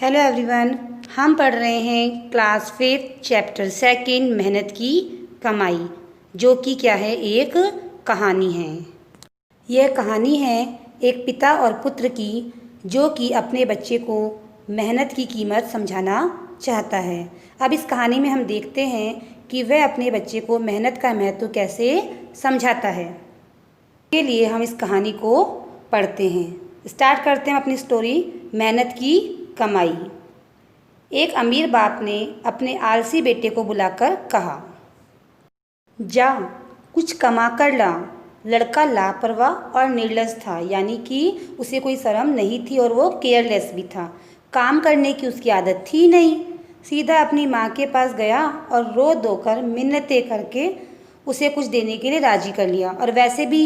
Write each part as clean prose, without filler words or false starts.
Hello everyone, हम पढ़ रहे हैं क्लास 5 चैप्टर 2 मेहनत की कमाई, जो कि क्या है, एक कहानी है। यह कहानी है एक पिता और पुत्र की, जो कि अपने बच्चे को मेहनत की कीमत समझाना चाहता है। अब इस कहानी में हम देखते हैं कि वह अपने बच्चे को मेहनत का महत्व कैसे समझाता है। के लिए हम इस कहानी को पढ़ते हैं। स्टार्ट करते हैं अपनी स्टोरी, मेहनत की कमाई। एक अमीर बाप ने अपने आलसी बेटे को बुलाकर कहा, जा कुछ कमा कर ला। लड़का लापरवाह और निर्लज था, यानी कि उसे कोई शर्म नहीं थी और वो केयरलेस भी था। काम करने की उसकी आदत थी नहीं। सीधा अपनी माँ के पास गया और रो धोकर मिन्नतें करके उसे कुछ देने के लिए राजी कर लिया। और वैसे भी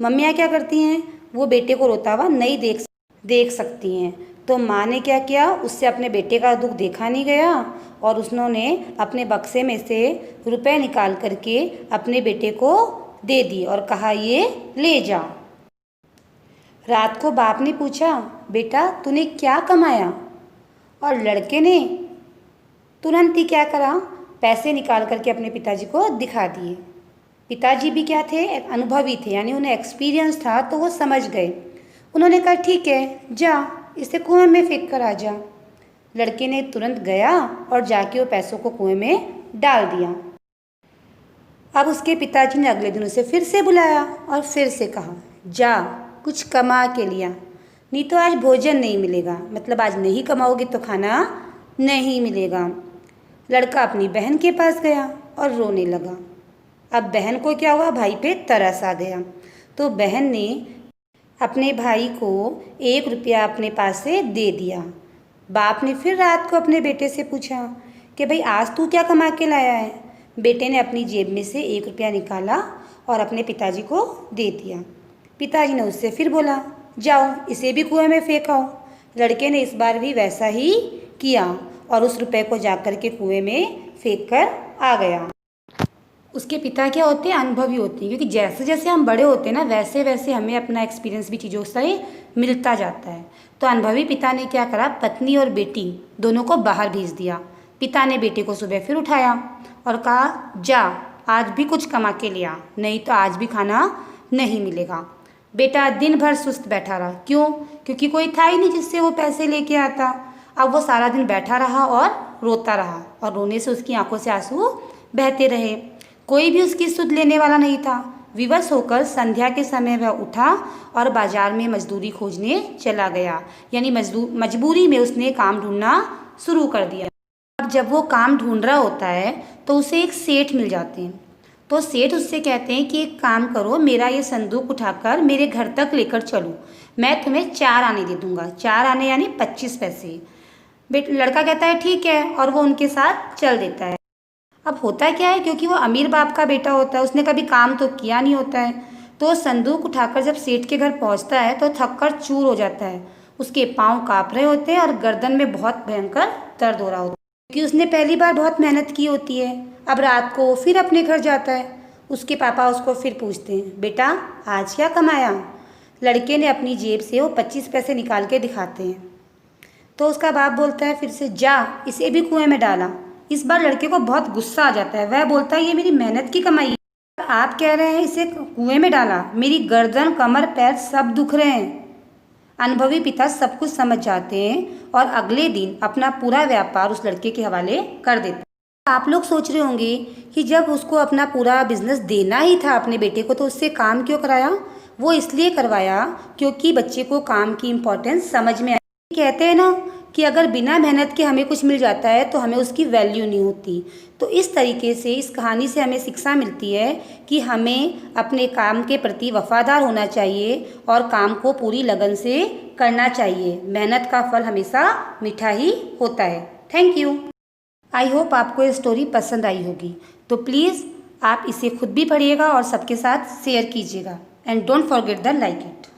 मम्मियाँ क्या करती हैं, वो बेटे को रोता हुआ नहीं देख सकती हैं। तो माँ ने क्या किया, उससे अपने बेटे का दुख देखा नहीं गया और उन्होंने अपने बक्से में से रुपए निकाल करके अपने बेटे को दे दी और कहा, ये ले जा। रात को बाप ने पूछा, बेटा तूने क्या कमाया? और लड़के ने तुरंत ही क्या करा, पैसे निकाल करके अपने पिताजी को दिखा दिए। पिताजी भी क्या थे, अनुभवी थे, यानी उन्हें एक्सपीरियंस था, तो वो समझ गए। उन्होंने कहा, ठीक है, जा इसे कुएं में फेंक कर आ जा। लड़के ने तुरंत गया और जाके वो पैसों को कुएं में डाल दिया। अब उसके पिताजी ने अगले दिन उसे फिर से बुलाया और फिर से कहा, जा कुछ कमा के लिया, नहीं तो आज भोजन नहीं मिलेगा। मतलब आज नहीं कमाओगे तो खाना नहीं मिलेगा। लड़का अपनी बहन के पास गया और रोने लगा। अब बहन को क्या हुआ, भाई पे तरस आ गया। तो बहन ने अपने भाई को 1 रुपया अपने पास से दे दिया। बाप ने फिर रात को अपने बेटे से पूछा कि भाई आज तू क्या कमा के लाया है? बेटे ने अपनी जेब में से 1 रुपया निकाला और अपने पिताजी को दे दिया। पिताजी ने उससे फिर बोला, जाओ इसे भी कुएं में फेंकाओ। लड़के ने इस बार भी वैसा ही किया और उस रुपये को जाकर के कुएं में फेंक कर आ गया। उसके पिता क्या होते हैं, अनुभवी होते हैं, क्योंकि जैसे जैसे हम बड़े होते हैं ना, वैसे वैसे हमें अपना एक्सपीरियंस भी चीज़ों से मिलता जाता है। तो अनुभवी पिता ने क्या करा, पत्नी और बेटी दोनों को बाहर भेज दिया। पिता ने बेटे को सुबह फिर उठाया और कहा, जा आज भी कुछ कमा के लिया, नहीं तो आज भी खाना नहीं मिलेगा। बेटा दिन भर सुस्त बैठा रहा। क्यों? क्योंकि कोई था ही नहीं जिससे वो पैसे लेके आता। अब वो सारा दिन बैठा रहा और रोता रहा और रोने से उसकी आंखों से आंसू बहते रहे। कोई भी उसकी सुध लेने वाला नहीं था। विवश होकर संध्या के समय वह उठा और बाजार में मजदूरी खोजने चला गया, यानी मजबूरी में उसने काम ढूंढना शुरू कर दिया। अब जब वो काम ढूंढ रहा होता है तो उसे एक सेठ मिल जाते हैं। तो सेठ उससे कहते हैं कि एक काम करो, मेरा ये संदूक उठाकर मेरे घर तक लेकर चलो, मैं तुम्हें 4 आने दे दूंगा। 4 आने यानी 25 पैसे। लड़का कहता है ठीक है, और वो उनके साथ चल देता है। अब होता क्या है, क्योंकि वो अमीर बाप का बेटा होता है, उसने कभी काम तो किया नहीं होता है, तो संदूक उठाकर जब सेठ के घर पहुंचता है तो थक कर चूर हो जाता है। उसके पाँव काँप रहे होते हैं और गर्दन में बहुत भयंकर दर्द हो रहा होता है, क्योंकि उसने पहली बार बहुत मेहनत की होती है। अब रात को फिर अपने घर जाता है। उसके पापा उसको फिर पूछते हैं, बेटा आज क्या कमाया? लड़के ने अपनी जेब से वो 25 पैसे निकाल के दिखाते हैं। तो उसका बाप बोलता है फिर से, जा इसे भी कुएं में डाला। इस बार लड़के को बहुत गुस्सा आ जाता है। वह बोलता है, ये मेरी मेहनत की कमाई है, आप कह रहे हैं इसे कुएं में डाला, मेरी गर्दन कमर पैर सब दुख रहे हैं। अनुभवी पिता सब कुछ समझ जाते हैं और अगले दिन अपना पूरा व्यापार उस लड़के के हवाले कर देते हैं। आप लोग सोच रहे होंगे कि जब उसको अपना पूरा बिजनेस देना ही था अपने बेटे को, तो उससे काम क्यों कराया? वो इसलिए करवाया क्योंकि बच्चे को काम की इम्पोर्टेंस समझ में आई। कहते हैं ना कि अगर बिना मेहनत के हमें कुछ मिल जाता है तो हमें उसकी वैल्यू नहीं होती। तो इस तरीके से इस कहानी से हमें शिक्षा मिलती है कि हमें अपने काम के प्रति वफादार होना चाहिए और काम को पूरी लगन से करना चाहिए। मेहनत का फल हमेशा मीठा ही होता है। Thank you. आई होप आपको ये स्टोरी पसंद आई होगी। तो प्लीज़ आप इसे खुद भी पढ़िएगा और सबके साथ शेयर कीजिएगा। And don't forget the like it.